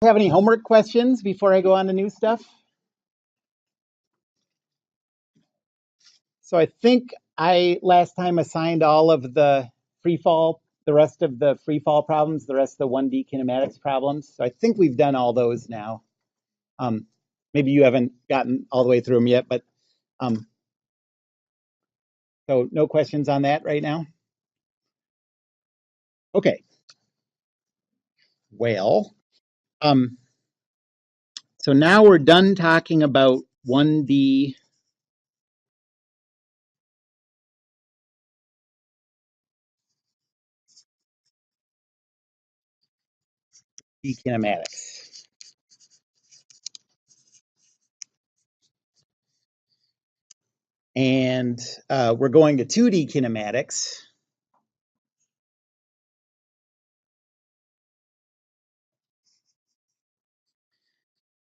have any homework questions before I go on to new stuff? So I think I last time assigned all of the the rest of the free fall problems, the rest of the 1D kinematics problems. So I think we've done all those now. Um, Maybe you haven't gotten all the way through them yet, but um, so no questions on that right now? Okay. Well, um, so now we're done talking about 1D kinematics. And we're going to 2D kinematics.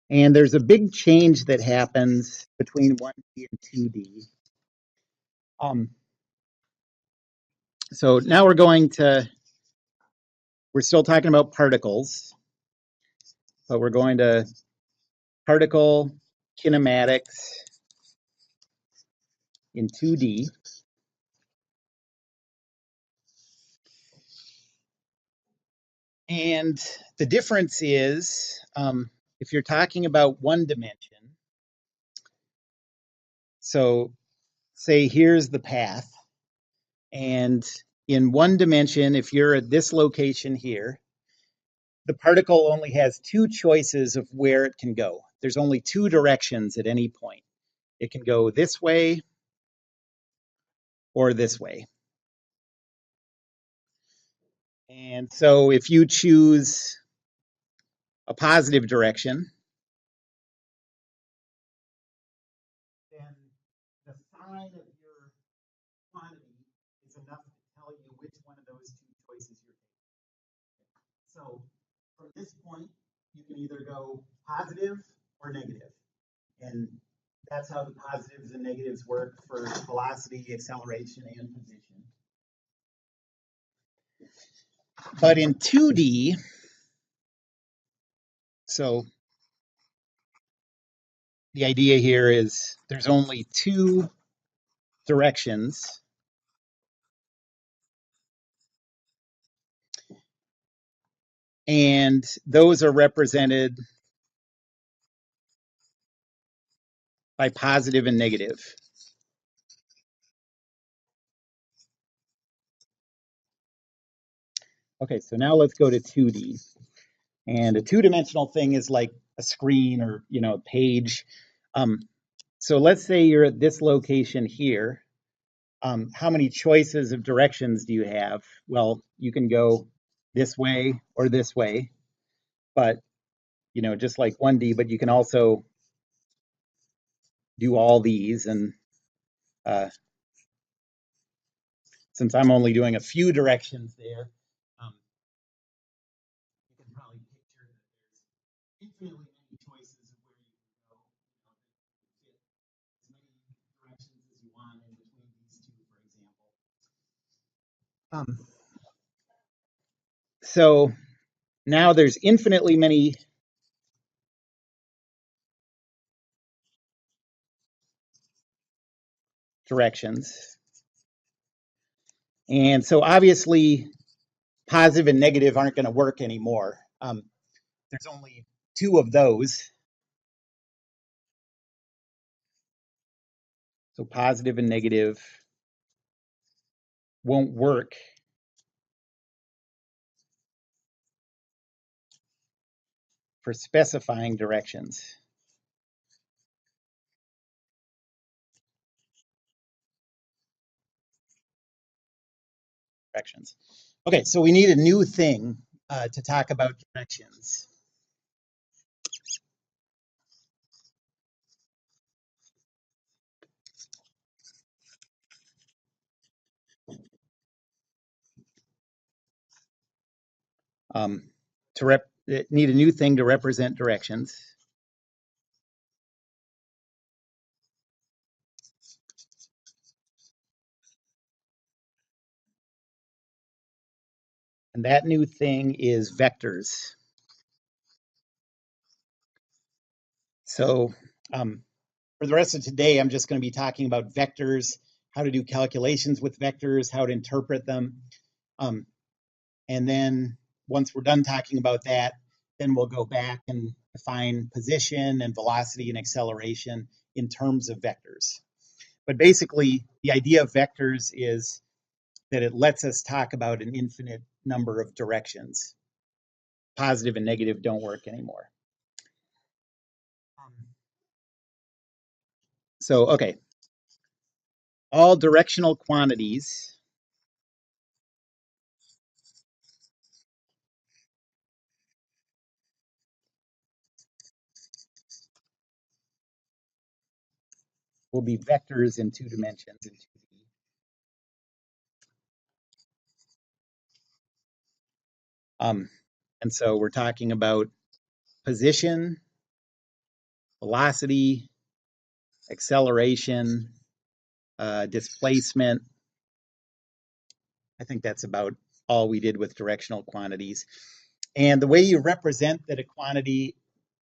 And there's a big change that happens between 1D and 2D. So now we're still talking about particles, but we're going to particle kinematics in 2D. And the difference is if you're talking about one dimension, so say here's the path, and in one dimension, if you're at this location here, the particle only has two choices of where it can go. There's only two directions at any point. It can go this way or this way. And so if you choose a positive direction, then the sign of your quantity is enough to tell you which one of those two choices you're taking. So from this point, you can either go positive or negative. And that's how the positives and negatives work for velocity, acceleration, and position. But in 2D, so the idea here is there's only two directions. And those are represented by positive and negative. Okay, so now let's go to 2D. And a two-dimensional thing is like a screen or a page. So let's say you're at this location here. How many choices of directions do you have? Well, you can go this way or this way, but just like 1D, but you can also do all these. And since I'm only doing a few directions there, you can probably picture that there's infinitely many choices of where you can go. Fit as many directions as you want in between these two, for example. So now there's infinitely many directions. And so obviously positive and negative aren't going to work anymore. There's only two of those. So positive and negative won't work for specifying directions. Okay, so we need a new thing to talk about directions. Need a new thing to represent directions. And that new thing is vectors. So for the rest of today, I'm just going to be talking about vectors, how to do calculations with vectors, how to interpret them. Um, and then once we're done talking about that, then we'll go back and define position and velocity and acceleration in terms of vectors. But basically, the idea of vectors is that it lets us talk about an infinite number of directions. Positive and negative don't work anymore. So, okay, all directional quantities will be vectors in 2 dimensions in 2D. And so we're talking about position, velocity, acceleration, displacement. I think that's about all we did with directional quantities. And the way you represent that a quantity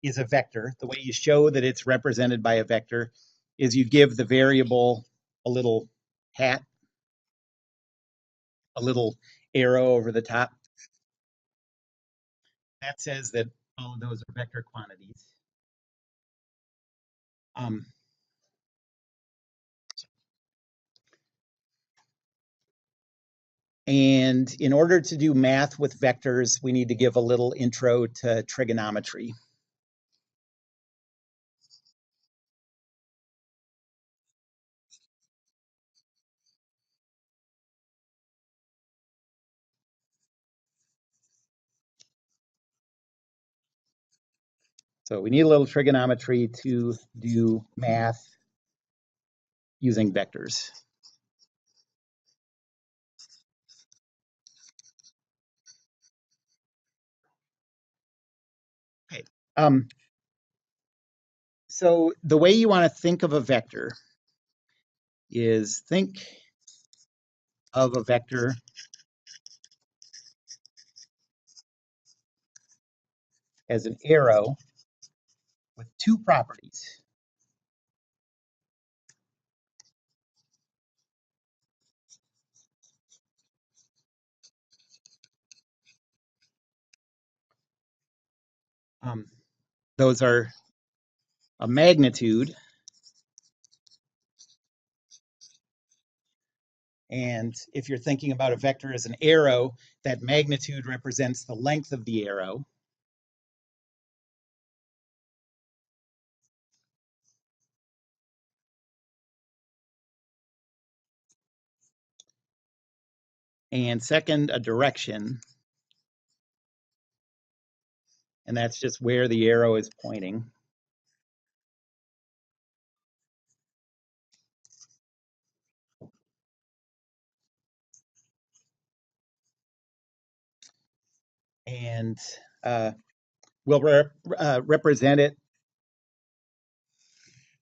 is a vector, the way you show that it's represented by a vector, is you give the variable a little hat, a little arrow over the top. That says that all of those are vector quantities. Um, and in order to do math with vectors, we need to give a little intro to trigonometry. So we need a little trigonometry to do math using vectors. Okay. So the way you want to think of a vector is think of a vector as an arrow with 2 properties. Those are a magnitude, and if you're thinking about a vector as an arrow, that magnitude represents the length of the arrow. And second, a direction, and that's just where the arrow is pointing. And we'll represent it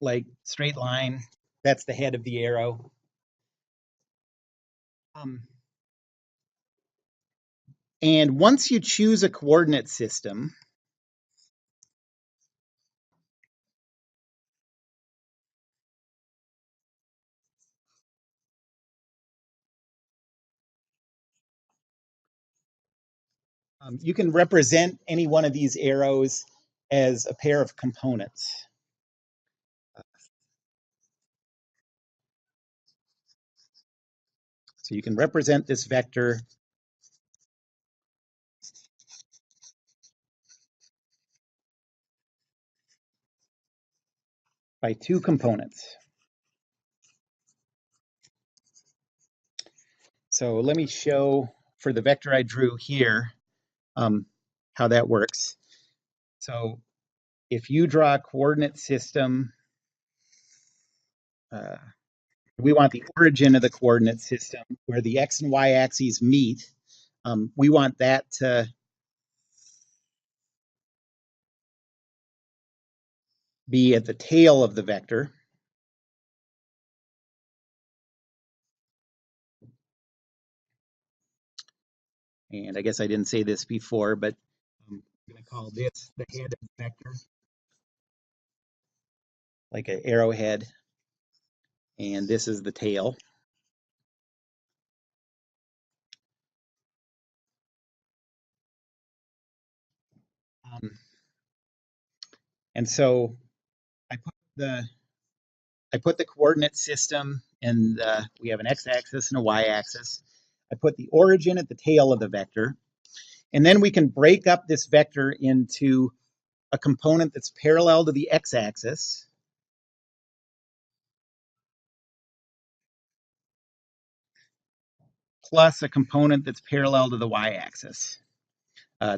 like straight line. That's the head of the arrow. And once you choose a coordinate system, you can represent any one of these arrows as a pair of components. So you can represent this vector by 2 components. So let me show for the vector I drew here how that works. So if you draw a coordinate system, we want the origin of the coordinate system where the x and y axes meet. We want that to be at the tail of the vector. And I guess I didn't say this before, but I'm going to call this the head of the vector. like an arrowhead, and this is the tail. Um, and so I put the coordinate system, and we have an x-axis and a y-axis. I put the origin at the tail of the vector, and then we can break up this vector into a component that's parallel to the x-axis, plus a component that's parallel to the y-axis.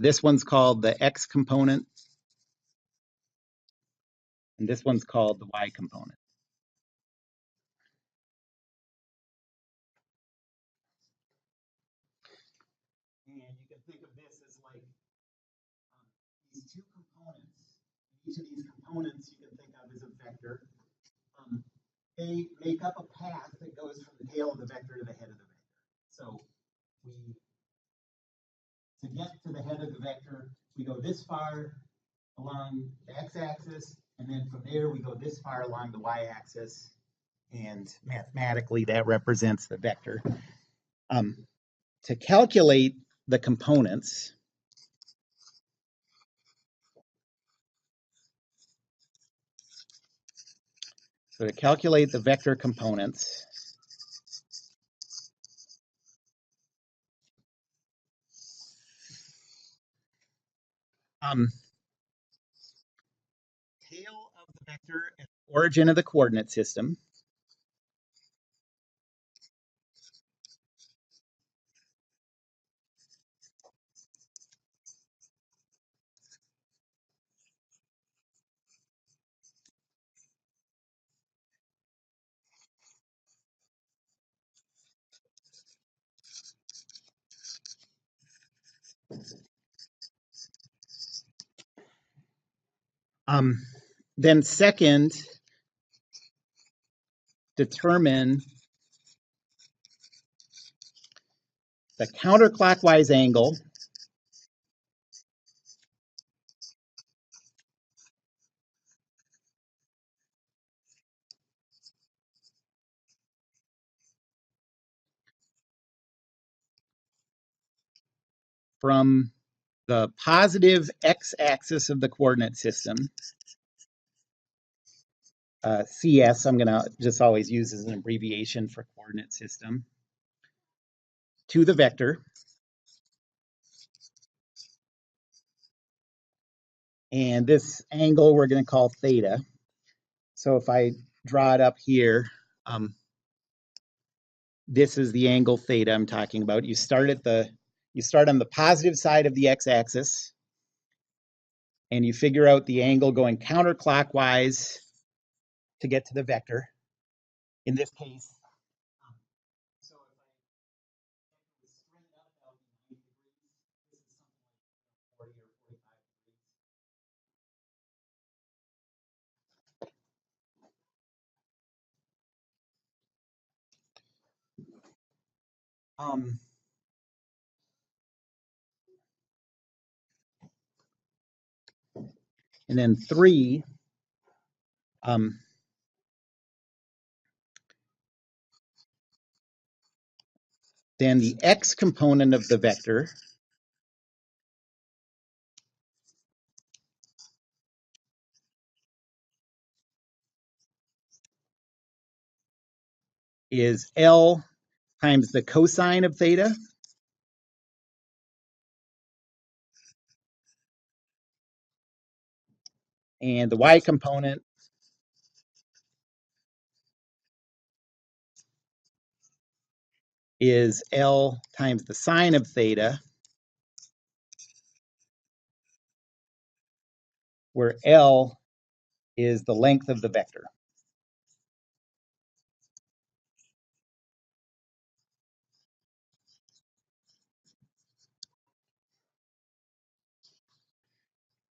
This one's called the x component, and this one's called the y component. And you can think of this as like these two components. Each of these components you can think of as a vector. Um, they make up a path that goes from the tail of the vector to the head of the vector. So to get to the head of the vector, we go this far along the x-axis, and then from there we go this far along the y-axis, and mathematically that represents the vector. To calculate the components, so to calculate the vector components, tail of the vector at the origin of the coordinate system then second, determine the counterclockwise angle from the positive x-axis of the coordinate system, CS, I'm going to just always use as an abbreviation for coordinate system, to the vector. And this angle we're going to call theta. So if I draw it up here, this is the angle theta I'm talking about. You start on the positive side of the x-axis, and you figure out the angle going counterclockwise to get to the vector. In this case, so if I was straight up, that would be 90 degrees. This is something like 40 or 45 degrees. And then 3, then the x component of the vector is L times the cosine of theta. And the y component is L times the sine of theta, where L is the length of the vector.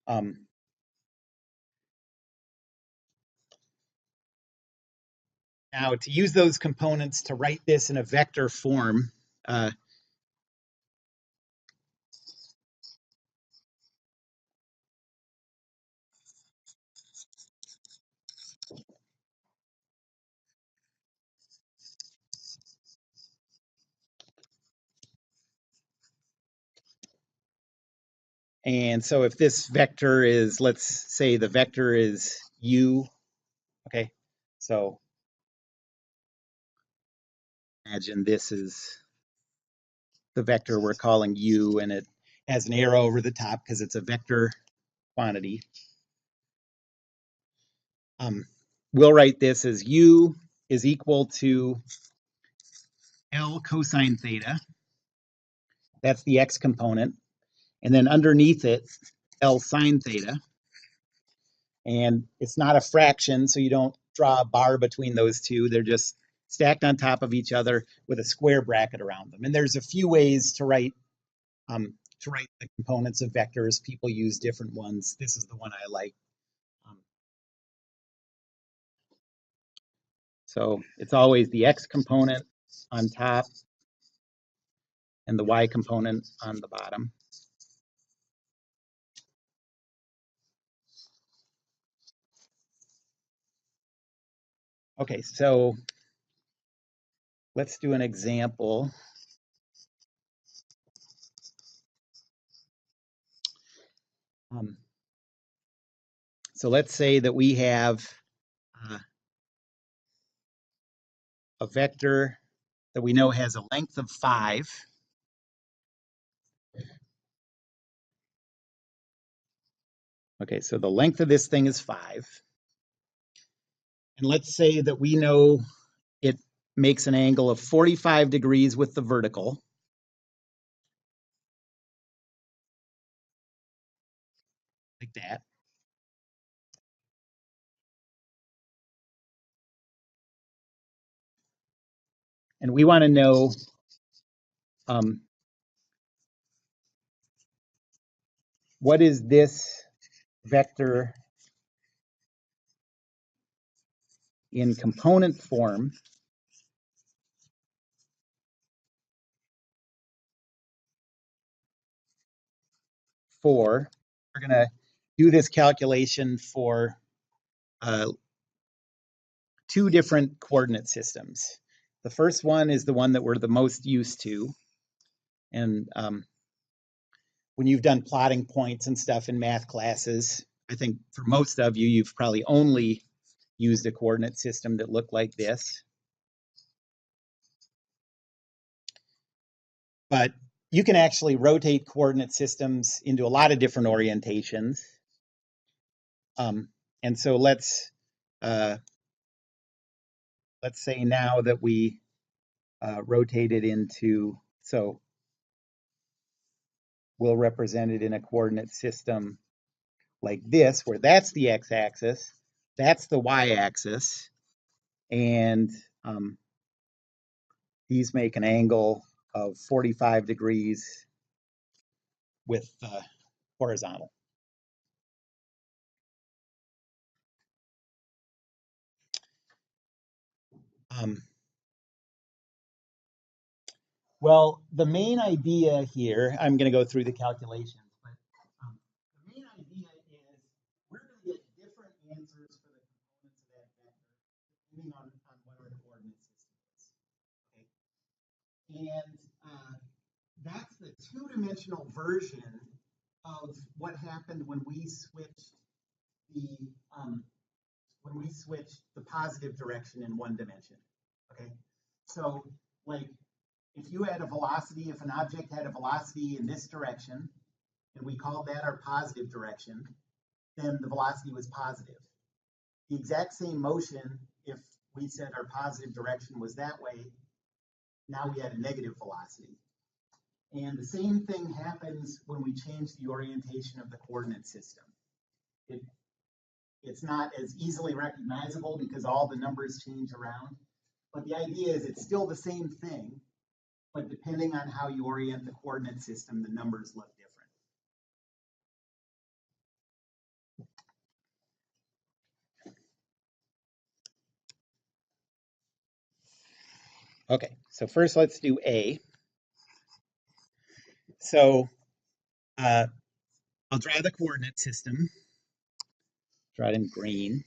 Um, Now, to use those components to write this in a vector form, uh, And so if this vector is, let's say the vector is u, okay, so imagine this is the vector we're calling u, and it has an arrow over the top because it's a vector quantity. We'll write this as u is equal to L cosine theta. That's the x component. And then underneath it, L sine theta. And it's not a fraction, so you don't draw a bar between those two. They're just stacked on top of each other with a square bracket around them. And there's a few ways to write the components of vectors. People use different ones. This is the one I like. Um, so it's always the x component on top and the y component on the bottom. Okay, so let's do an example. So let's say that we have a vector that we know has a length of 5. Okay, so the length of this thing is 5. And let's say that we know it makes an angle of 45 degrees with the vertical. Like that. And we want to know what is this vector in component form for. We're going to do this calculation for 2 different coordinate systems. The first one is the one that we're the most used to. And when you've done plotting points and stuff in math classes, I think for most of you, you've probably only used a coordinate system that looked like this. But you can actually rotate coordinate systems into a lot of different orientations. And so let's say now that we rotate it into, so we'll represent it in a coordinate system like this, where that's the x-axis, that's the y-axis, and these make an angle of 45 degrees with horizontal. Well, the main idea here, I'm going to go through the calculations, but the main idea is we're going to get different answers for the components of that vector depending on what our coordinate system is. Okay? And that's the two-dimensional version of what happened when we switched the positive direction in one dimension. Okay, so like if you had a velocity, if an object had a velocity in this direction, and we called that our positive direction, then the velocity was positive. The exact same motion, if we said our positive direction was that way, now we had a negative velocity. And the same thing happens when we change the orientation of the coordinate system. It's not as easily recognizable because all the numbers change around. But the idea is it's still the same thing, but depending on how you orient the coordinate system, the numbers look different. Okay, so first let's do A. So I'll draw the coordinate system. Draw it in green.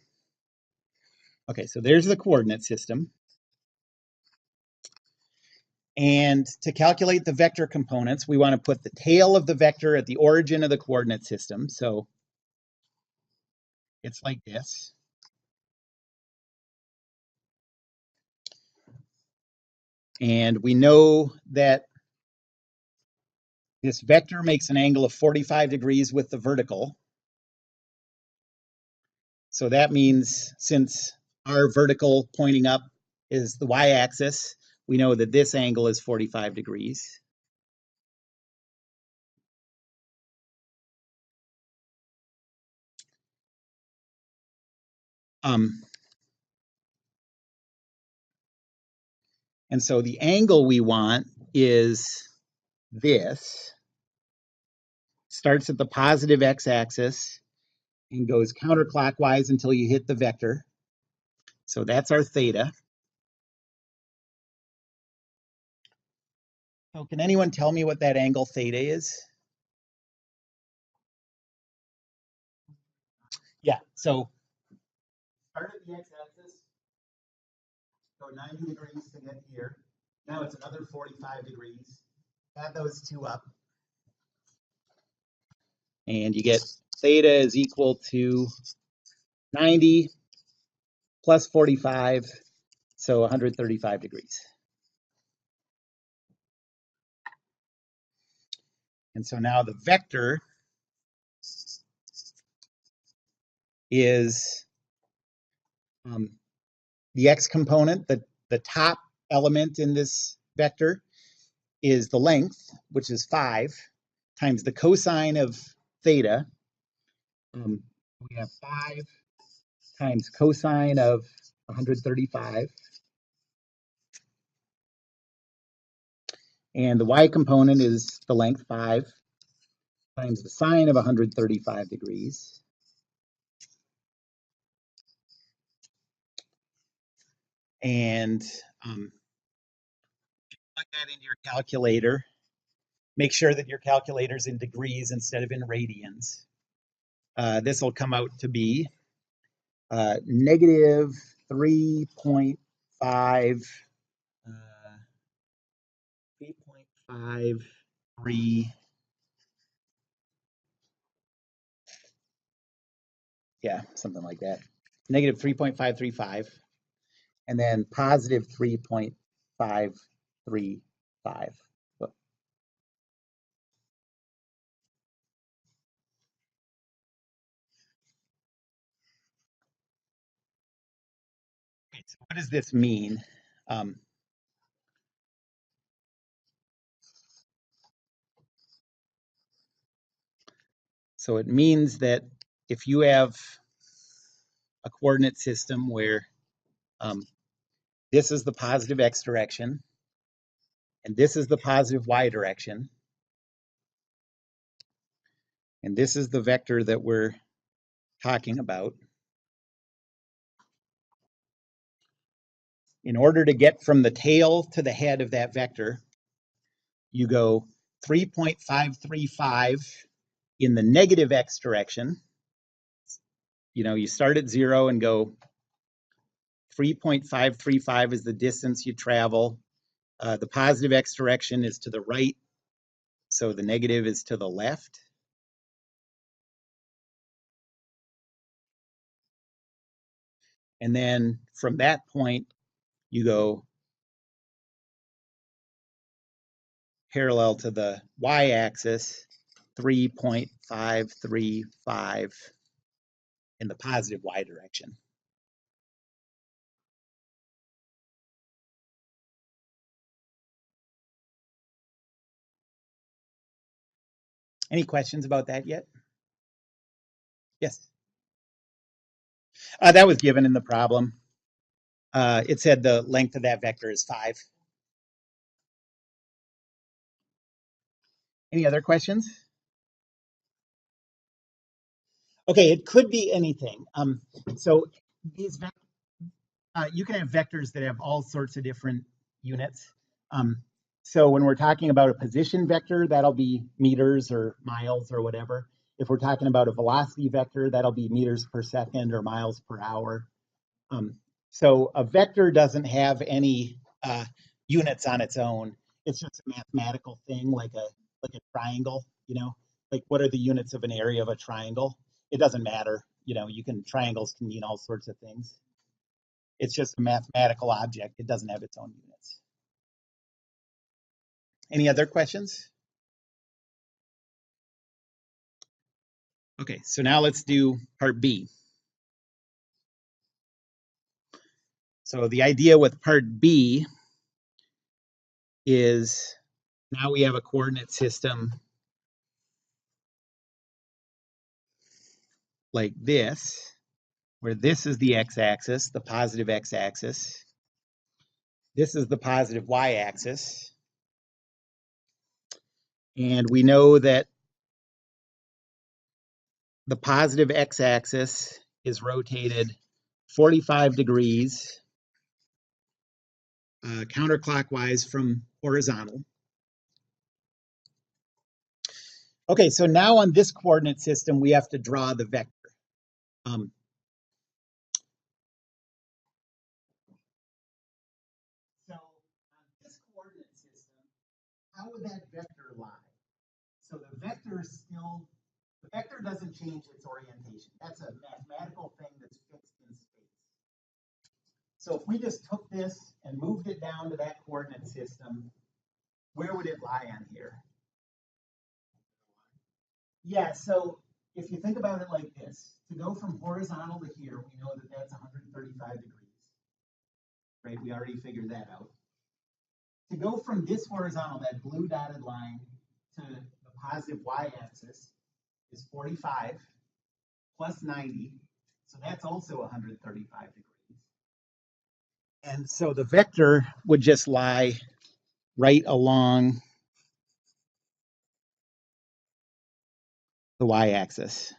Okay, so there's the coordinate system. And to calculate the vector components, we want to put the tail of the vector at the origin of the coordinate system. So it's like this. And we know that this vector makes an angle of 45 degrees with the vertical. So that means since our vertical pointing up is the y-axis, we know that this angle is 45 degrees. And so the angle we want is this. Starts at the positive x-axis and goes counterclockwise until you hit the vector. So that's our theta. So can anyone tell me what that angle theta is? Yeah, so start at the x-axis, go 90 degrees to get here. Now it's another 45 degrees. Add those two up. And you get theta is equal to 90 plus 45, so 135 degrees. And so now the vector is the x component, the top element in this vector is the length, which is 5, times the cosine of theta. We have 5 times cosine of 135. And the y component is the length, 5, times the sine of 135 degrees. And plug that into your calculator. Make sure that your calculator's in degrees instead of in radians. This will come out to be negative 3.5 3.53, yeah, something like that. Negative 3.535, and then positive 3.535. Okay, so what does this mean? So it means that if you have a coordinate system where this is the positive x direction, and this is the positive y direction, and this is the vector that we're talking about. In order to get from the tail to the head of that vector, you go 3.535 in the negative x direction. You start at 0 and go 3.535 is the distance you travel. The positive x direction is to the right, so the negative is to the left. And then from that point, you go parallel to the y-axis, 3.535 in the positive y direction. Any questions about that yet? Yes. That was given in the problem. It said the length of that vector is 5. Any other questions? Okay, it could be anything. So these you can have vectors that have all sorts of different units. So when we're talking about a position vector, that'll be meters or miles or whatever. If we're talking about a velocity vector, that'll be meters per second or miles per hour. So a vector doesn't have any units on its own. It's just a mathematical thing, like a triangle, like what are the units of an area of a triangle? It doesn't matter, triangles can mean all sorts of things. It's just a mathematical object. It doesn't have its own units. Any other questions? Okay, so now let's do part B. So the idea with part B is now we have a coordinate system like this, where this is the x-axis, the positive x-axis. This is the positive y-axis. And we know that the positive x-axis is rotated 45 degrees counterclockwise from horizontal. Okay, so now on this coordinate system, we have to draw the vector. So on this coordinate system, how would that vector lie? So the vector doesn't change its orientation. That's a mathematical thing that's fixed in space. So if we just took this and moved it down to that coordinate system, where would it lie on here? Yeah, so if you think about it like this, to go from horizontal to here, we know that that's 135 degrees, right? We already figured that out. To go from this horizontal, that blue dotted line, to the positive y-axis is 45 plus 90, so that's also 135 degrees. And so the vector would just lie right along the y-axis.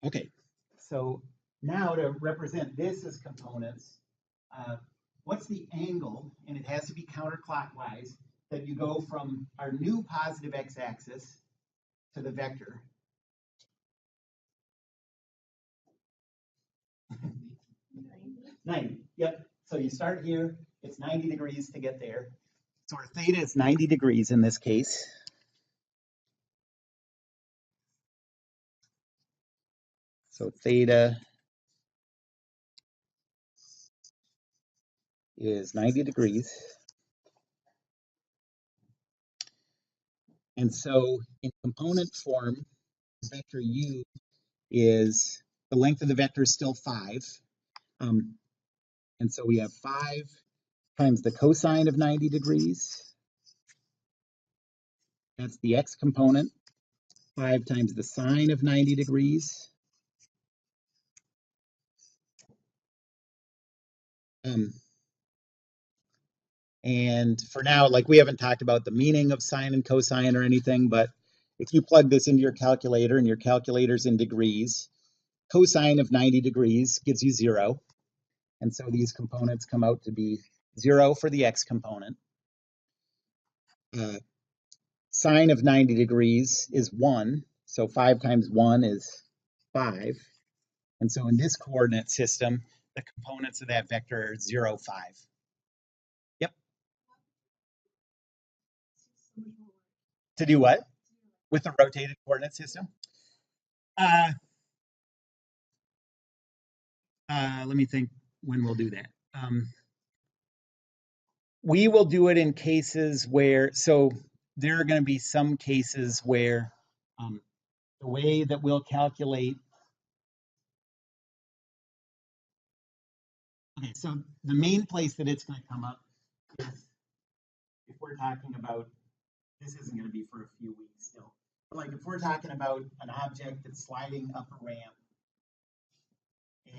Okay, so now to represent this as components, what's the angle, and it has to be counterclockwise, that you go from our new positive x-axis to the vector? 90, yep. So you start here, it's 90 degrees to get there. So our theta is 90 degrees in this case. So theta is 90 degrees. And so in component form, vector u is, the length of the vector is still 5. And so we have 5 times the cosine of 90 degrees. That's the x component. 5 times the sine of 90 degrees. And for now, like, we haven't talked about the meaning of sine and cosine or anything, but if you plug this into your calculator and your calculator's in degrees, cosine of 90 degrees gives you 0. And so these components come out to be 0 for the x component. Sine of 90 degrees is 1. So 5 times 1 is 5. And so in this coordinate system, the components of that vector are 0, 5. Yep. To do what? With the rotated coordinate system? Let me think when we'll do that. We will do it in cases where, so there are going to be some cases where the way that we'll calculate, okay, so the main place that it's going to come up is if we're talking about, this isn't going to be for a few weeks still, but like if we're talking about an object that's sliding up a ramp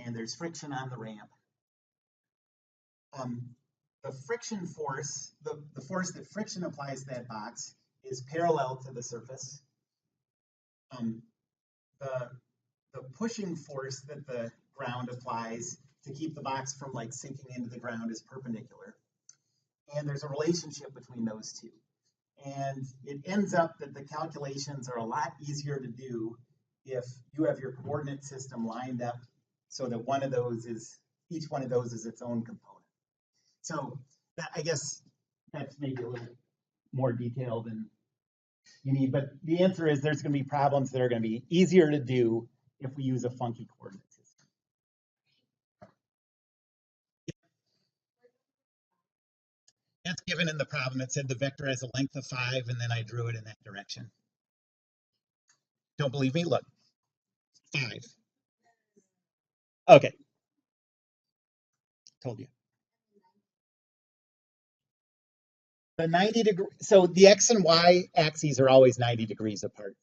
and there's friction on the ramp, the friction force, the force that friction applies to that box is parallel to the surface. The pushing force that the ground applies to keep the box from like sinking into the ground is perpendicular. and there's a relationship between those two. And it ends up that the calculations are a lot easier to do if you have your coordinate system lined up so that each one of those is its own component. So I guess that's maybe a little more detail than you need, but the answer is there's going to be problems that are going to be easier to do if we use a funky coordinate system. That's given in the problem. It said the vector has a length of 5, and then I drew it in that direction. Don't believe me? Look, 5. Okay, told you. The 90 degree, so the X and Y axes are always 90 degrees apart.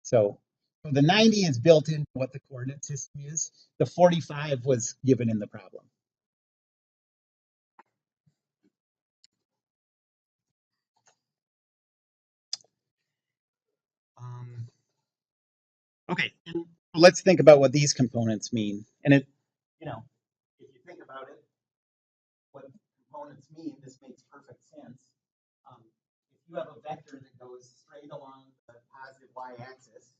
So the 90 is built into what the coordinate system is. The 45 was given in the problem. Okay, and let's think about what these components mean. And if you think about it, what components mean, this makes perfect sense. If you have a vector that goes straight along the positive y-axis,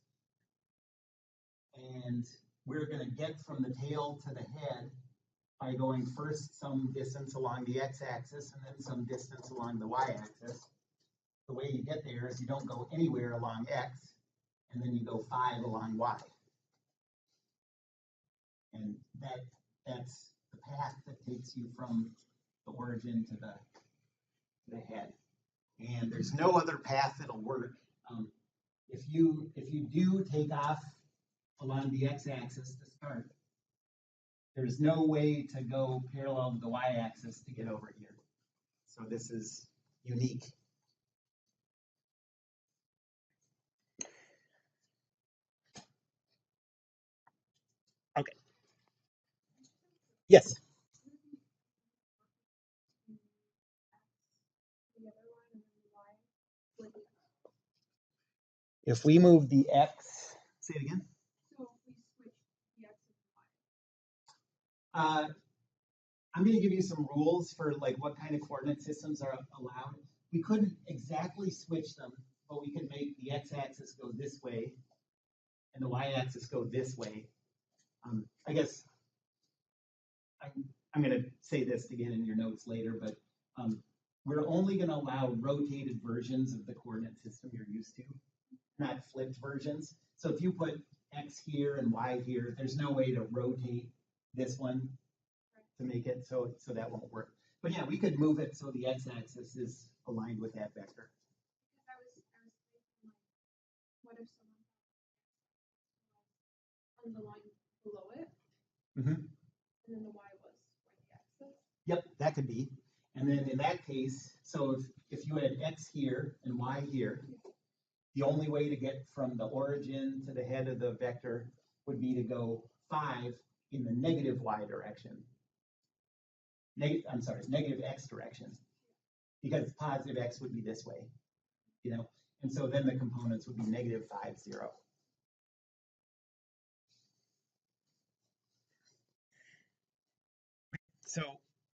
and we're going to get from the tail to the head by going first some distance along the x-axis and then some distance along the y-axis. The way you get there is you don't go anywhere along x, and then you go 5 along y. And that's the path that takes you from the origin to the head. And there's no other path that'll work. If you do take off along the x-axis to start, there's no way to go parallel to the y-axis to get over here. So this is unique. Okay. Yes. If we move the x, say it again. I'm going to give you some rules for like what kind of coordinate systems are allowed. We couldn't exactly switch them, but we could make the x-axis go this way and the y-axis go this way. I guess I'm going to say this again in your notes later, but we're only going to allow rotated versions of the coordinate system you're used to, not flipped versions. So if you put x here and y here, there's no way to rotate this one to make it so that won't work. But yeah, we could move it so the x-axis is aligned with that vector. What if someone on the line below it, Mm-hmm. and then the y was where the x is? Yep, that could be. And then in that case, so if you had x here and y here, the only way to get from the origin to the head of the vector would be to go 5 in the negative y direction. Negative x direction, because positive x would be this way, and so then the components would be negative 5, 0. So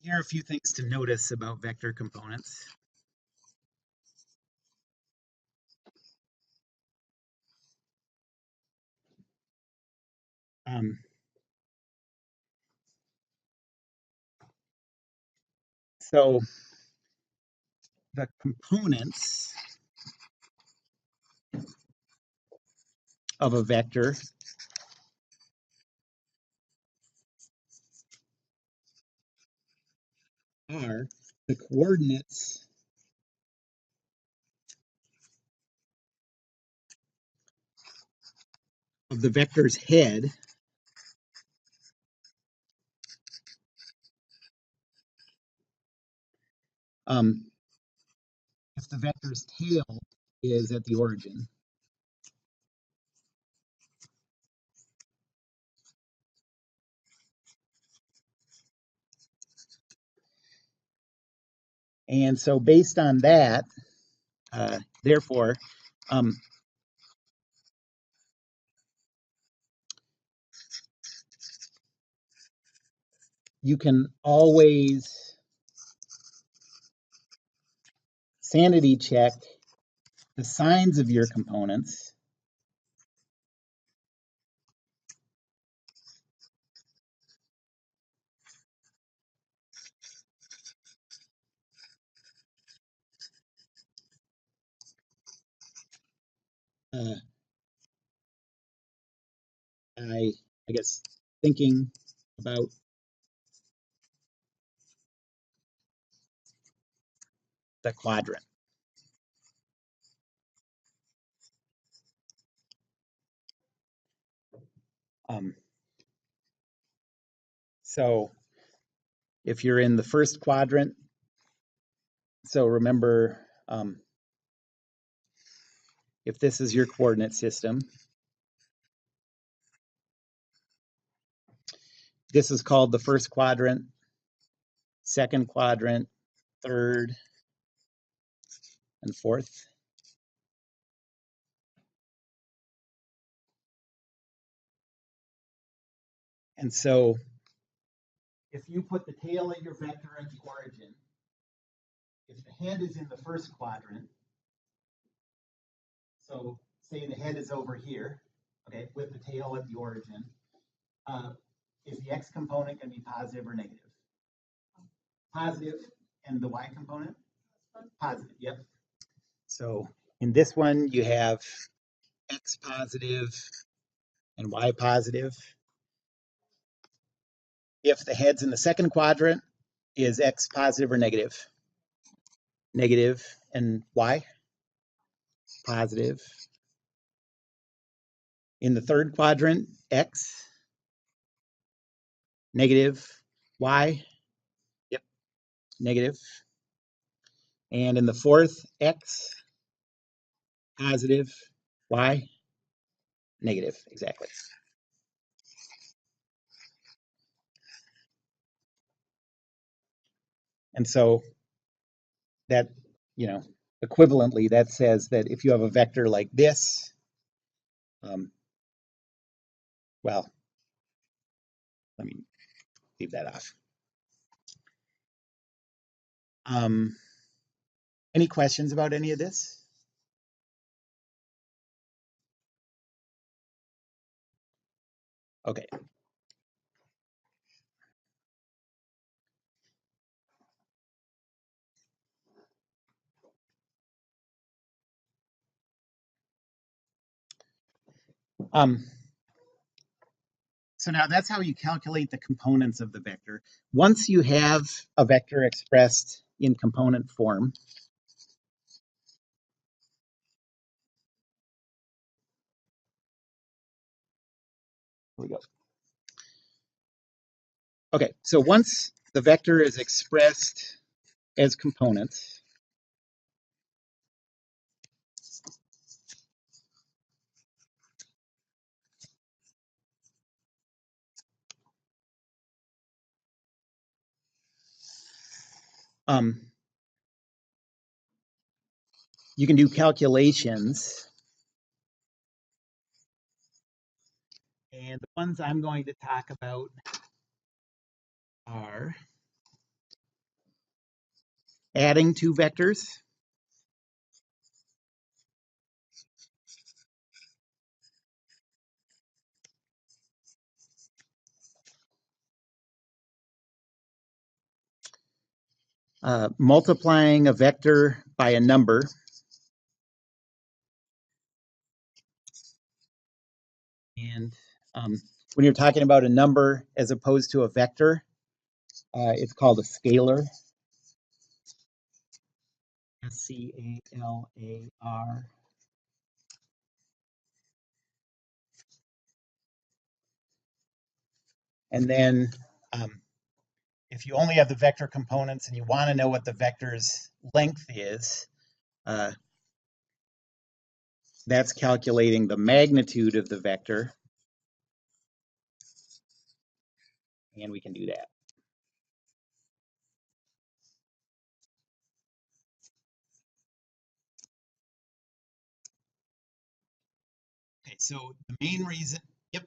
here are a few things to notice about vector components. So the components of a vector are the coordinates of the vector's head if the vector's tail is at the origin. And so based on that, therefore, you can always sanity check the signs of your components. Uh, I guess thinking about the quadrant. Um, so if you're in the first quadrant, so remember, if this is your coordinate system, this is called the first quadrant, second quadrant, third, and fourth. And so if you put the tail of your vector at the origin, if the head is in the first quadrant, so say the head is over here, okay, with the tail at the origin, is the x component going to be positive or negative? Positive, and the y component? Positive, yep. So in this one, you have x positive and y positive. If the head's in the second quadrant, is x positive or negative? Negative, and y? Positive. In the third quadrant, x, negative, y? Yep, negative. And in the fourth, x, positive, y? Negative, exactly. And so that, you know, equivalently, that says that if you have a vector like this, well, let me leave that off. Any questions about any of this? Okay. So now that's how you calculate the components of the vector. Once you have a vector expressed in component form, here we go. Okay, so once the vector is expressed as components, you can do calculations. And the ones I'm going to talk about are adding two vectors, multiplying a vector by a number, and when you're talking about a number as opposed to a vector, it's called a scalar. Scalar. And then if you only have the vector components and you want to know what the vector's length is, that's calculating the magnitude of the vector. And we can do that. Okay, so the main reason, yep.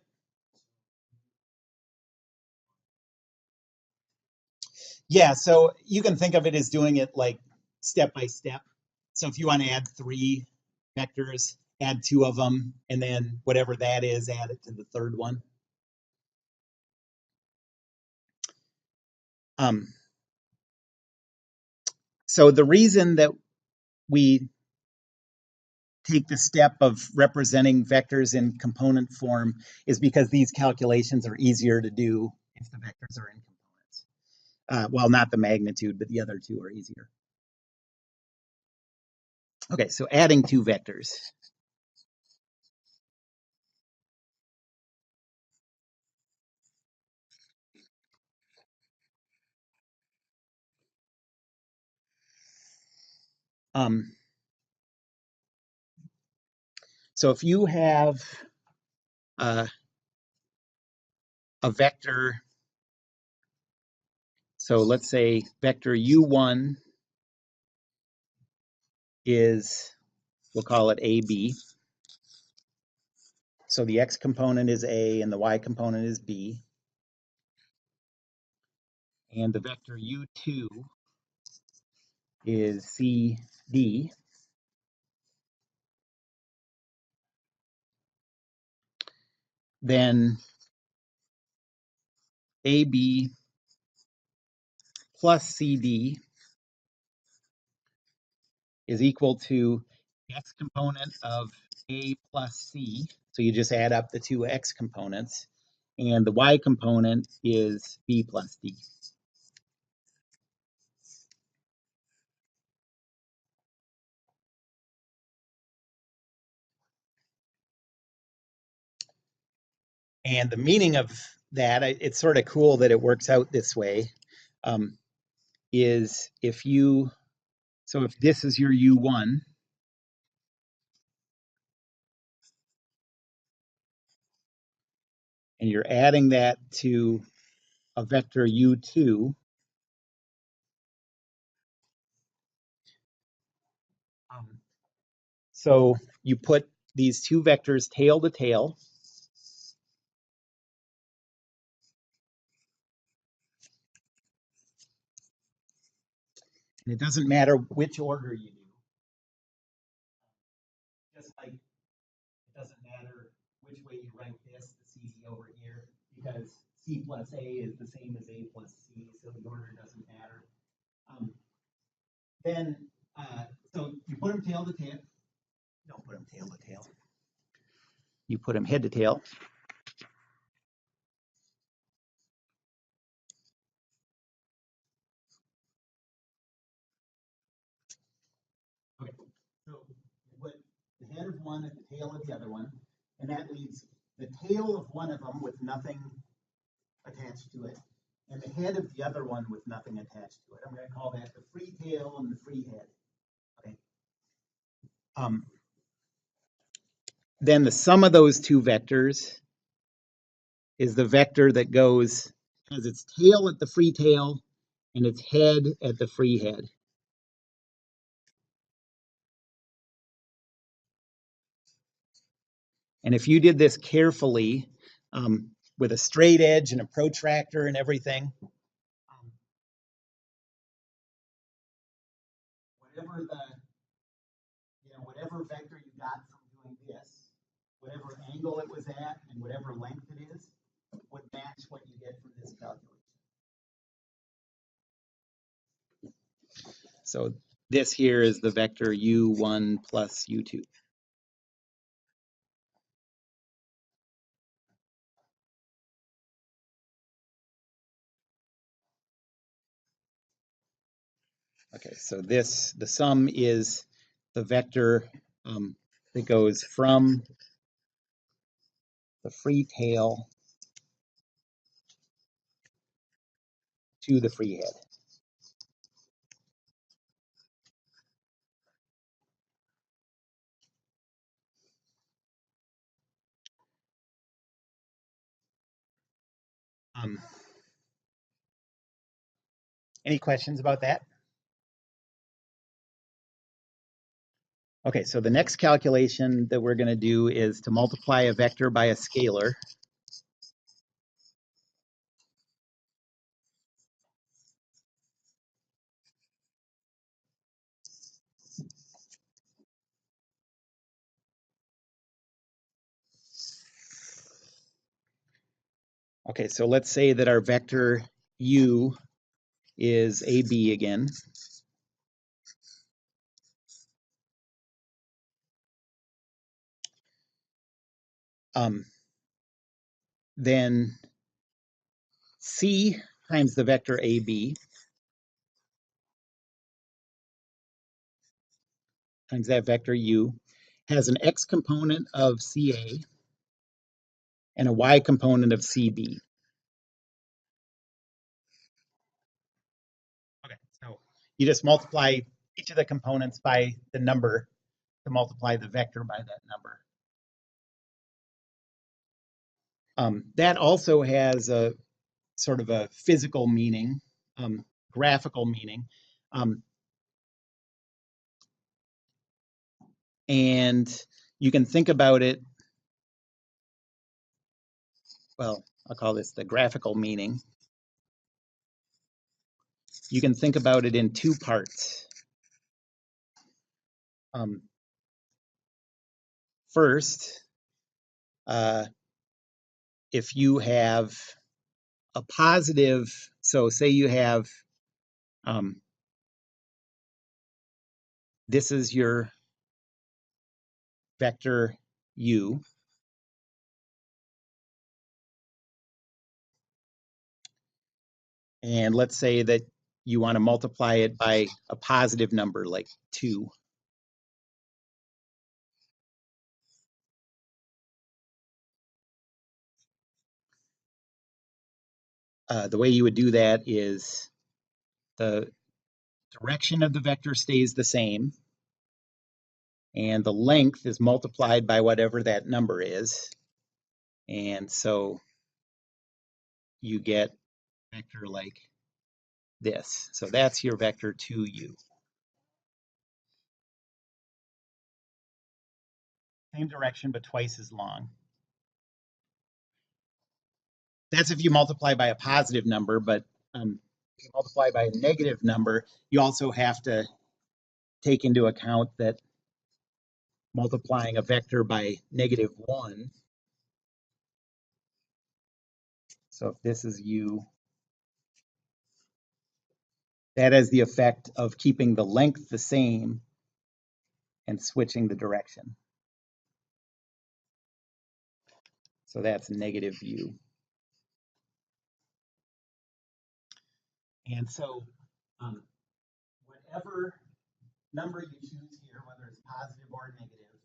Yeah, so you can think of it as doing it like step by step. So if you want to add 3 vectors, add 2 of them, and then whatever that is, add it to the third one. So the reason that we take the step of representing vectors in component form is because these calculations are easier to do if the vectors are in components. Well, not the magnitude, but the other 2 are easier. Okay, so adding 2 vectors. So if you have a vector, so let's say vector u1 is, we'll call it AB. So the x component is A and the y component is B. And the vector u2 is CD. Then AB plus CD is equal to x component of A plus C. So you just add up the 2 x components. And the y component is B plus D. And the meaning of that, it's sort of cool that it works out this way, is if you, so if this is your U1, and you're adding that to a vector U2, so you put these 2 vectors tail to tail, and it doesn't matter which order you do, just like it doesn't matter which way you write this, the CD over here, because C plus A is the same as A plus C, so the order doesn't matter. Then, so you put them tail to tail. Don't put them tail to tail. You put them head to tail. Okay, so you put the head of one at the tail of the other one, and that leaves the tail of one of them with nothing attached to it, and the head of the other one with nothing attached to it. I'm going to call that the free tail and the free head. Okay. Then the sum of those 2 vectors is the vector that goes, has its tail at the free tail and its head at the free head. And if you did this carefully, with a straight edge and a protractor and everything, whatever the, whatever vector you got from doing this, whatever angle it was at and whatever length it is, would match what you get from this calculation. So this here is the vector u1 plus u2. Okay, so this, the sum is the vector that goes from the free tail to the free head. Any questions about that? Okay, so the next calculation that we're going to do is to multiply a vector by a scalar. Okay, so let's say that our vector u is AB again. Then C times the vector AB times that vector u has an x component of CA and a y component of CB. Okay, so you just multiply each of the components by the number to multiply the vector by that number. That also has a sort of a physical meaning, graphical meaning. Um, and you can think about it, well, I'll call this the graphical meaning. You can think about it in two parts. Um, First, if you have a positive, so say you have, this is your vector u, and let's say that you want to multiply it by a positive number like 2. The way you would do that is the direction of the vector stays the same, and the length is multiplied by whatever that number is. And so you get a vector like this. So that's your vector 2u. Same direction, but twice as long. That's if you multiply by a positive number, but if you multiply by a negative number, you also have to take into account that multiplying a vector by -1. So if this is u, that has the effect of keeping the length the same and switching the direction. So that's -u. And so whatever number you choose here, whether it's positive or negative,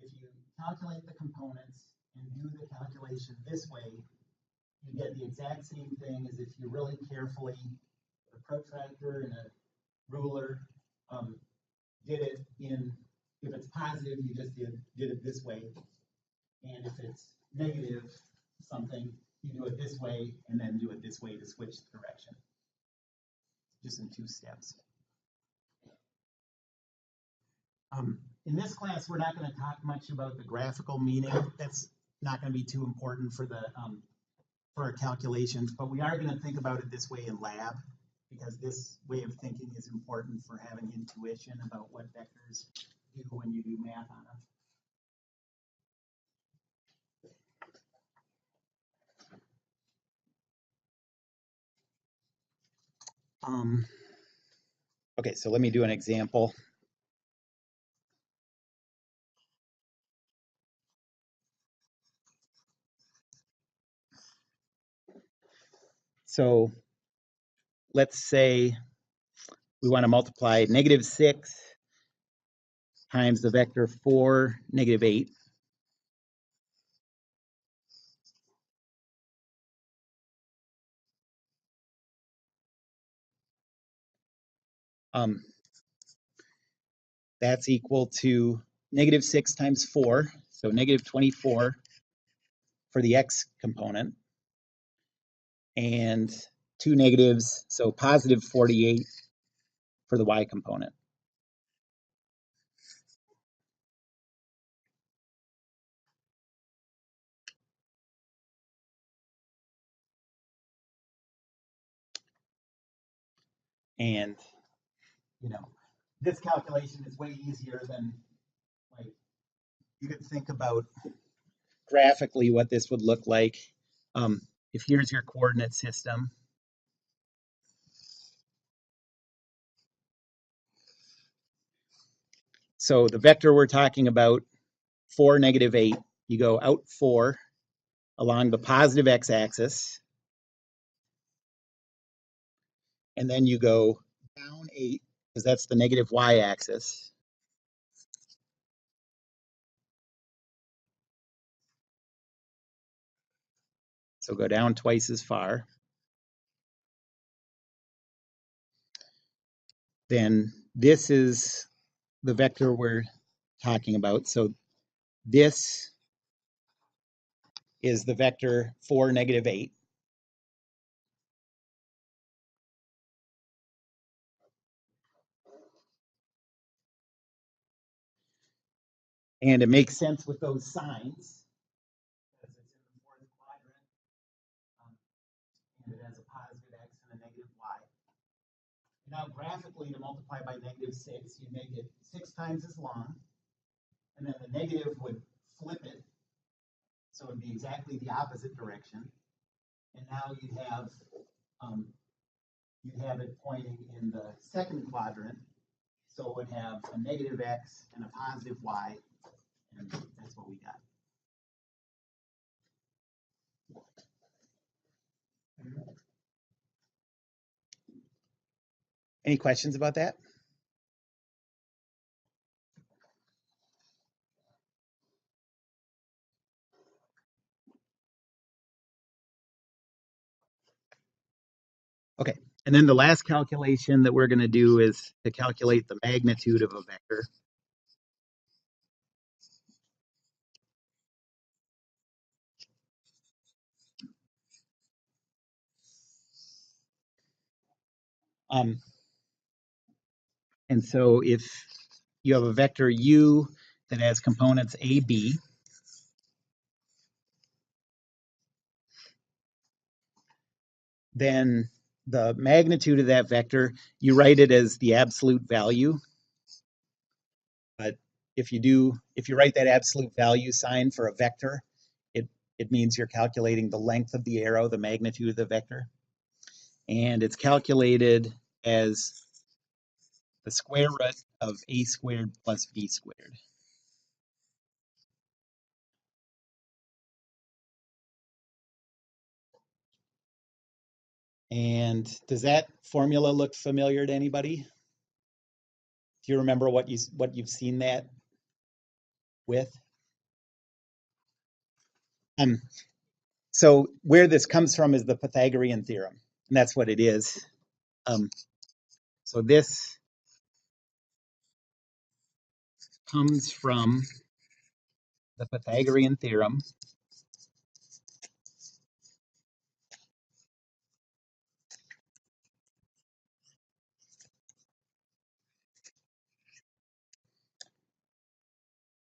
if you calculate the components and do the calculation this way, you get the exact same thing as if you really carefully, a protractor and a ruler, did it in, if it's positive, you just did it this way. And if it's negative something, you do it this way and then do it this way to switch the direction. Just in 2 steps. In this class, we're not going to talk much about the graphical meaning. That's not going to be too important for the for our calculations, but we are going to think about it this way in lab, because this way of thinking is important for having intuition about what vectors do when you do math on them. Okay, so let me do an example. So let's say we want to multiply -6 times the vector 4, -8. That's equal to -6 times 4, so -24 for the x component, and 2 negatives, so +48 for the y component. And, you know, this calculation is way easier than, like, you could think about graphically what this would look like. Um, if here's your coordinate system, so the vector we're talking about, 4, -8, you go out 4 along the positive x-axis, and then you go down 8, because that's the negative y-axis. So go down twice as far. Then this is the vector we're talking about. So this is the vector 4, -8. And it makes sense with those signs because it's in the fourth quadrant, um, and it has a positive x and a negative y. Now, graphically, to multiply by -6, you make it 6 times as long, and then the negative would flip it, so it would be exactly the opposite direction. And now um, you'd have it pointing in the second quadrant, so it would have a negative x and a positive y, and that's what we got. Any questions about that? Okay, and then the last calculation that we're going to do is to calculate the magnitude of a vector. Um, and so if you have a vector u that has components a, b, then the magnitude of that vector, you write it as the absolute value. But if you write that absolute value sign for a vector, it, it means you're calculating the length of the arrow, the magnitude of the vector. And it's calculated as the square root of a squared plus b squared. And does that formula look familiar to anybody? Do you remember what you've seen that with? Um, so where this comes from is the Pythagorean theorem, and that's what it is. So this comes from the Pythagorean theorem,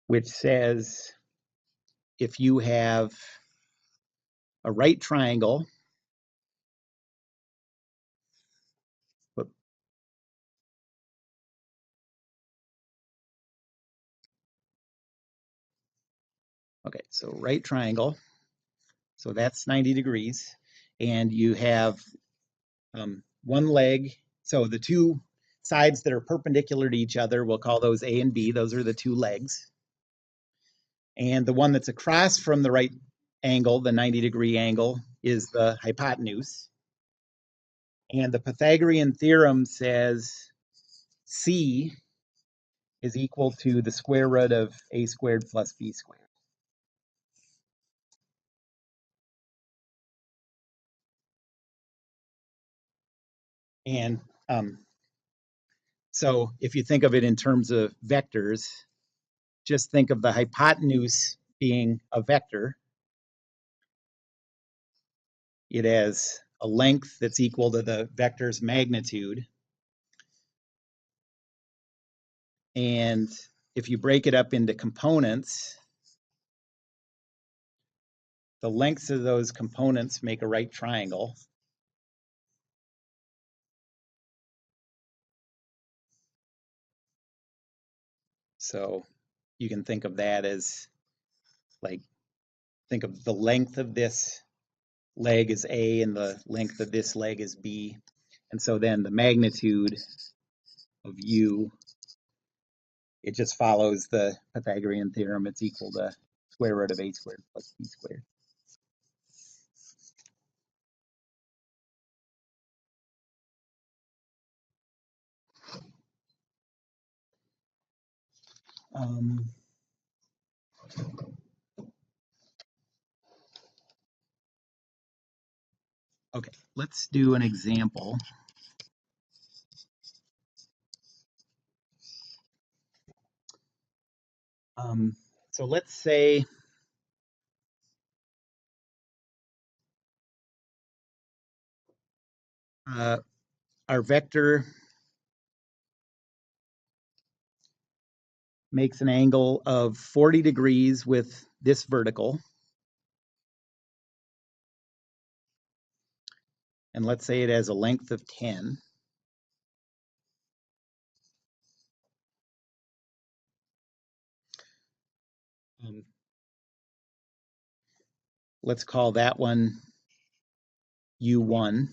which says if you have a right triangle, okay, so right triangle, so that's 90 degrees, and you have one leg, so the two sides that are perpendicular to each other, we'll call those A and B, those are the two legs. And the one that's across from the right angle, the 90-degree angle, is the hypotenuse. And the Pythagorean theorem says C is equal to the square root of a squared plus b squared. And so if you think of it in terms of vectors, just think of the hypotenuse being a vector. It has a length that's equal to the vector's magnitude. And if you break it up into components, the lengths of those components make a right triangle. So you can think of that as like think of the length of this leg is A and the length of this leg is B. And so then the magnitude of U, it just follows the Pythagorean theorem. It's equal to square root of A squared plus B squared. Okay, let's do an example. So let's say our vector makes an angle of 40 degrees with this vertical. And let's say it has a length of 10. Let's call that one U1.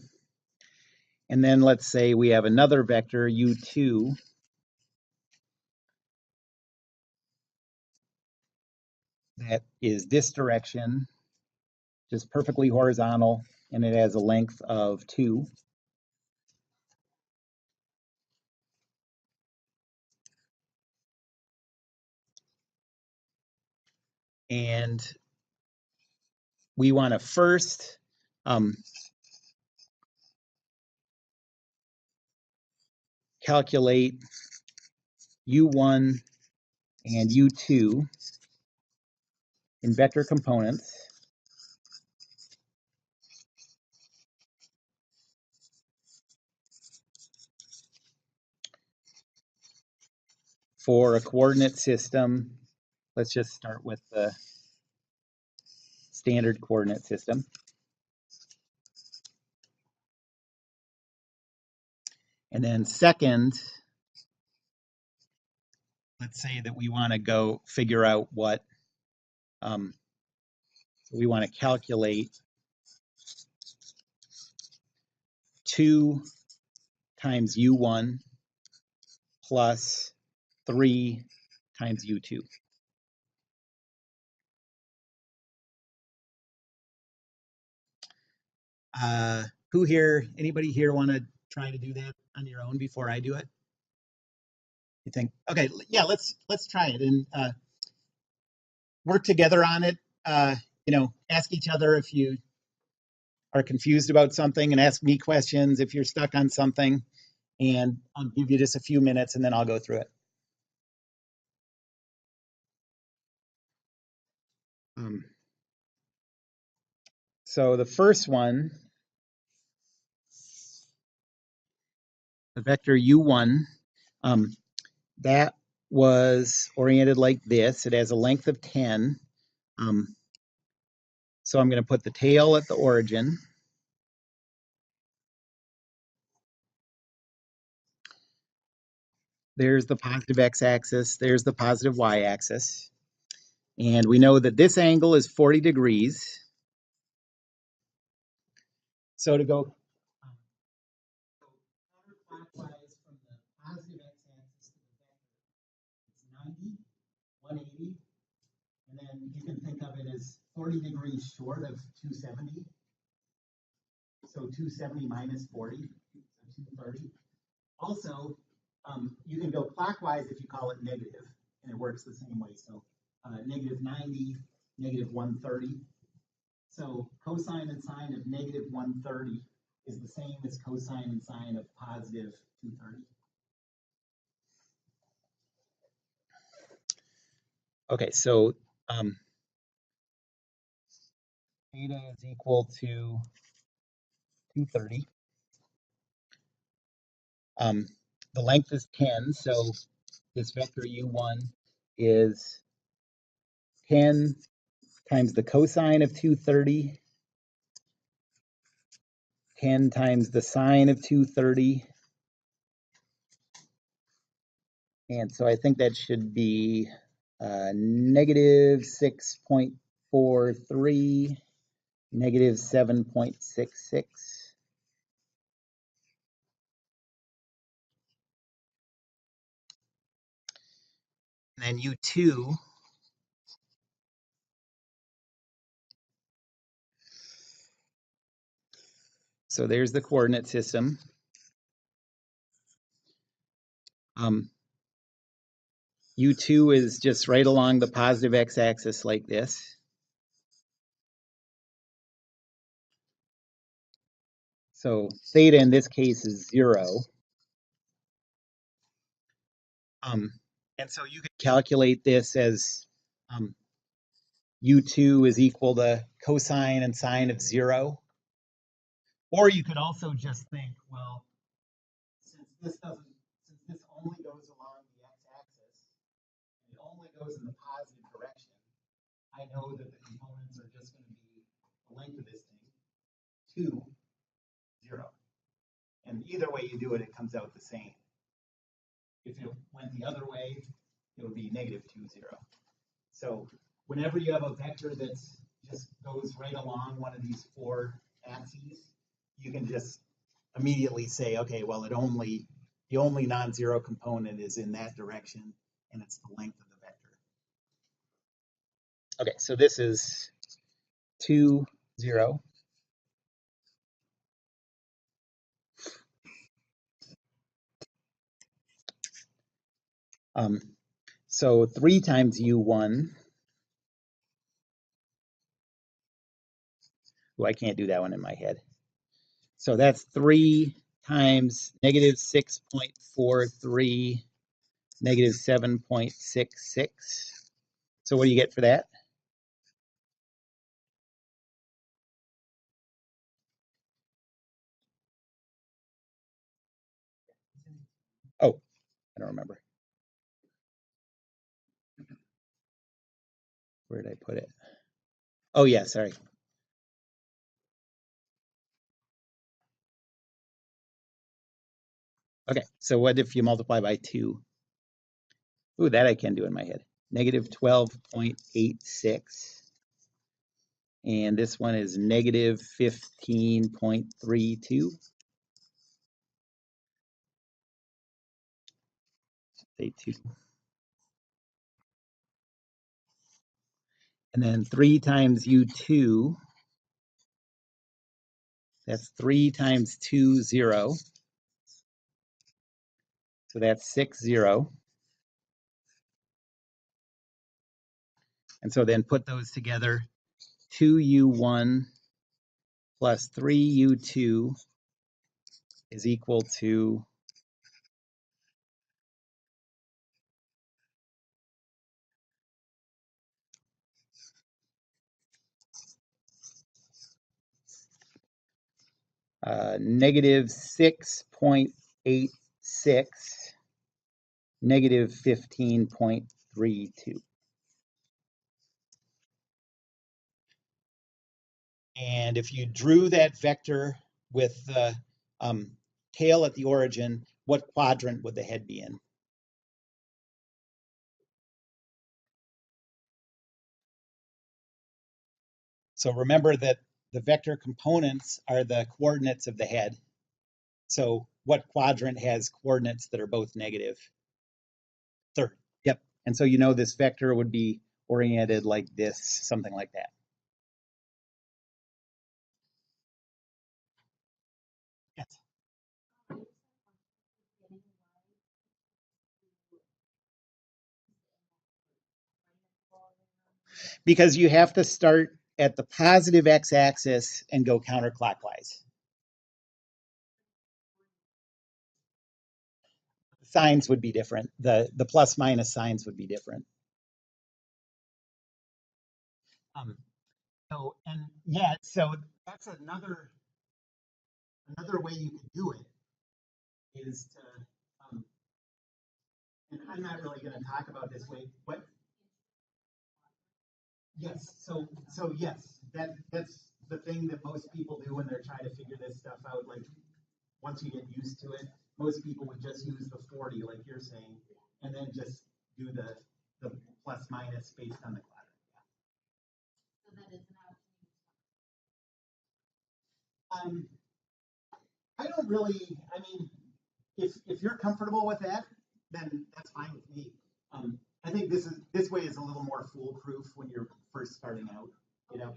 And then let's say we have another vector, U2, that is this direction, just perfectly horizontal, and it has a length of 2. And we want to first calculate U1 and U2 in vector components for a coordinate system. Let's just start with the standard coordinate system. And then second, let's say that we want to go figure out what we want to calculate 2 times U1 plus 3 times U2. Who here, anybody here want to try to do that on your own before I do it? You think? Okay, yeah, let's try it and work together on it. Ask each other if you are confused about something and ask me questions if you're stuck on something. And I'll give you just a few minutes and then I'll go through it. So the first one, the vector U1, that was oriented like this. It has a length of 10. So I'm going to put the tail at the origin. There's the positive x-axis. There's the positive y-axis. And we know that this angle is 40 degrees. So to go counterclockwise from the positive x-axis to the vector, it's 90, 180, and then you can think of it as 40 degrees short of 270. So 270 minus 40, so 230. Also, you can go clockwise if you call it negative, and it works the same way. So negative 90, negative 130. So cosine and sine of negative 130 is the same as cosine and sine of positive 230. Okay, so theta is equal to 230. The length is 10, so this vector u1 is 10 times the cosine of 230, 10 times the sine of 230, and so I think that should be negative 6.3. -0.43, -7.66. And then U2, so there's the coordinate system. U2 is just right along the positive x-axis like this. So theta in this case is 0. And so you could calculate this as U2 is equal to cosine and sine of 0. Or you could also just think, well, since this only goes along the x-axis, and it only goes in the positive direction, I know that the components are just going to be the length of this thing, 2, 0. And either way you do it, it comes out the same. If it went the other way, it would be -2, 0. So whenever you have a vector that just goes right along one of these 4 axes, you can just immediately say, okay, well, the only non-zero component is in that direction, and it's the length of the vector. Okay, so this is 2, 0. So 3 times U1. Oh, I can't do that one in my head. So that's 3 times -6.43, -7.66. So what do you get for that? Oh, I don't remember. Where did I put it? Oh, yeah, sorry. Okay, so what if you multiply by 2? Ooh, that I can do in my head. -12.86. And this one is -15.32. Say 2. And then 3 times U2. That's 3 times 2, 0. So that's 6, 0. And so then put those together. 2U1 plus 3U2 is equal to -6.86, -15.32. And if you drew that vector with the tail at the origin, what quadrant would the head be in? So remember that the vector components are the coordinates of the head. So what quadrant has coordinates that are both negative? Third. Yep. And so you know this vector would be oriented like this, something like that. Yes. Because you have to start at the positive x-axis and go counterclockwise. Signs would be different. The plus minus signs would be different. So that's another way you could do it is to, and I'm not really going to talk about this way. What? Yes. So yes, that's the thing that most people do when they're trying to figure this stuff out. Like once you get used to it, most people would just use the 40, like you're saying, and then just do the plus minus based on the quadrant. Um, I don't really, I mean, if you're comfortable with that, then that's fine with me. I think this way is a little more foolproof when you're first starting out, you know.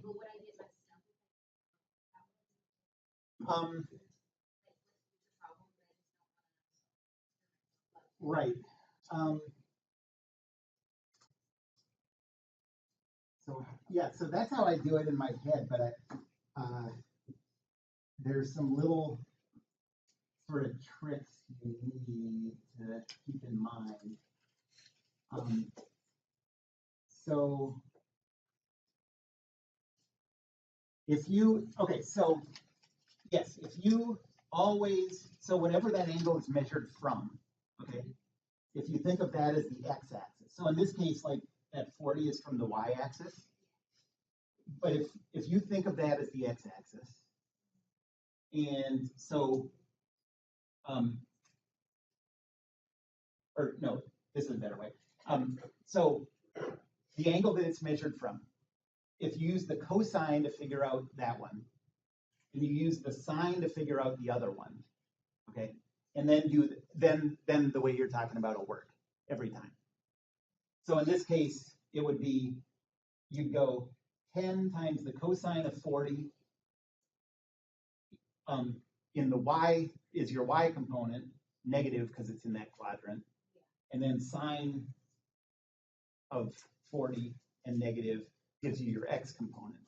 Um, right. Um, so yeah, so that's how I do it in my head, but there's some little sort of tricks you need to keep in mind. Um, so if you, okay, so yes, if you always, so whatever that angle is measured from, okay, if you think of that as the x-axis. So in this case, like that 40 is from the y-axis. But if you think of that as the x-axis, and so, or no, this is a better way. So the angle that it's measured from, if you use the cosine to figure out that one, and you use the sine to figure out the other one, okay, and then then the way you're talking about will work every time. So in this case, it would be, you'd go 10 times the cosine of 40. In the y is your y component, negative because it's in that quadrant, and then sine of 40 and negative gives you your x component.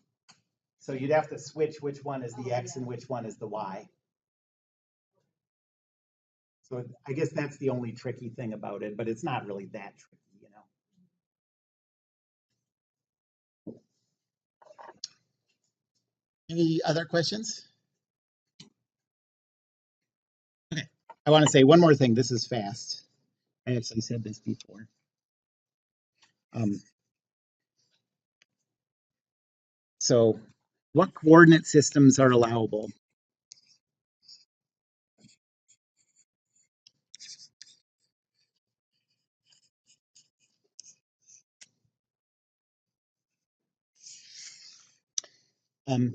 So you'd have to switch which one is the x and which one is the y. So I guess that's the only tricky thing about it, but it's not really that tricky, you know. Any other questions? Okay. I want to say one more thing. This is fast. I actually said this before. So what coordinate systems are allowable? Um,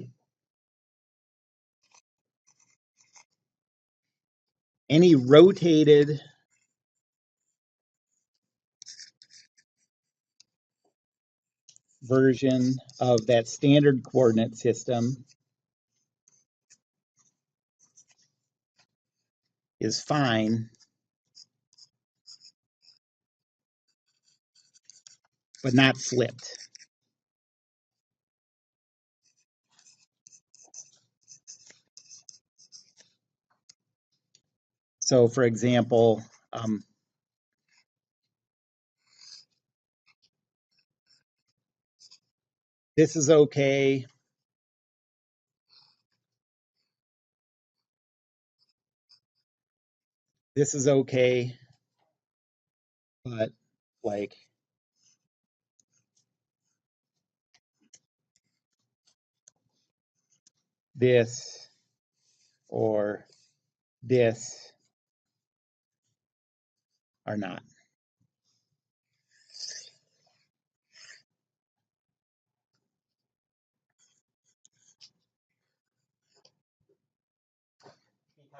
any rotated version of that standard coordinate system is fine, but not flipped. So for example, this is okay. This is okay, but like this or this are not.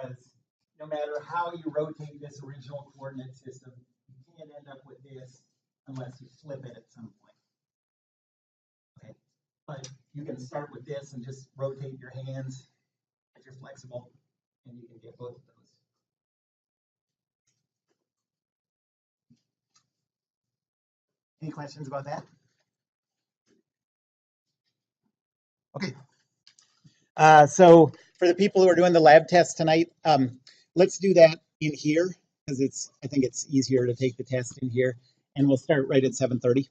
Because no matter how you rotate this original coordinate system, you can't end up with this unless you flip it at some point. Okay, but you can start with this and just rotate your hands if you're flexible, and you can get both of those. Any questions about that? Okay. So for the people who are doing the lab test tonight, let's do that in here because I think it's easier to take the test in here, and we'll start right at 7:30.